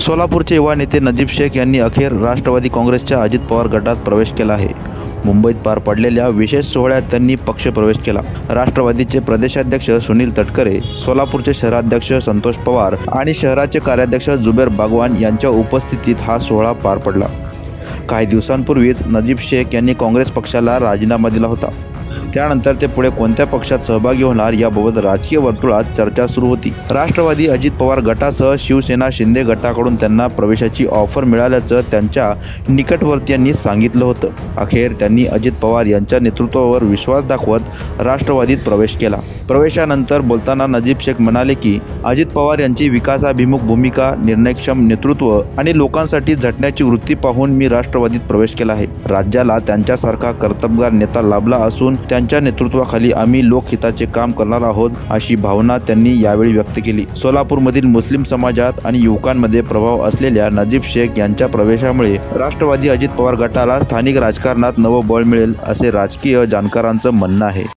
सोलापूरचे युवा नेते नजीब शेख यांनी अखेर राष्ट्रवादी काँग्रेसच्या अजित पवार गटात प्रवेश केला आहे। मुंबईत पार पडलेल्या विशेष सोहळ्यात त्यांनी पक्षप्रवेश केला। राष्ट्रवादीचे प्रदेशाध्यक्ष सुनील तटकरे, सोलापूरचे शहराध्यक्ष संतोष पवार आणि शहराचे कार्याध्यक्ष जुबेर बागवान यांच्या उपस्थितीत हा सोहळा पार पडला। काही दिवसांपूर्वीच नजीब शेख यांनी काँग्रेस पक्षाला राजीनामा दिला होता। त्यानंतर ते पुढे कोणत्या पक्षात सहभागी होणार याबाबत राजकीय वर्तुळात चर्चा सुरू होती। राष्ट्रवादी अजित पवार गटासह शिवसेना शिंदे गटाकडून त्यांना प्रवेशाची ऑफर मिळाल्याचं त्यांच्या निकटवर्तीयांनी सांगितलं होतं। अखेर त्यांनी अजित पवार यांच्या नेतृत्वावर विश्वास दाखवत राष्ट्रवादीत प्रवेश केला। प्रवेशानंतर बोलताना नजीब शेख म्हणाले की अजित पवार यांची विकासाभिमुख भूमिका, निर्णयक्षम नेतृत्व आणि लोकांसाठी झटण्याची वृत्ती पाहून मी राष्ट्रवादीत प्रवेश केला आहे। राज्याला त्यांच्यासारखा कर्तबगार नेता लाभला असून त्यांच्या नेतृत्वाखाली आम्ही लोकहिताचे काम करणार आहोत, अशी भावना त्यांनी यावेळी व्यक्त केली। सोलापूरमधील मुस्लिम समाजात आणि युवकांमध्ये प्रभाव असलेल्या नजीब शेख यांच्या प्रवेशामुळे राष्ट्रवादी अजित पवार गटाला स्थानिक राजकारणात नवं बळ मिळेल, असे राजकीय जाणकारांचं म्हणणं आहे।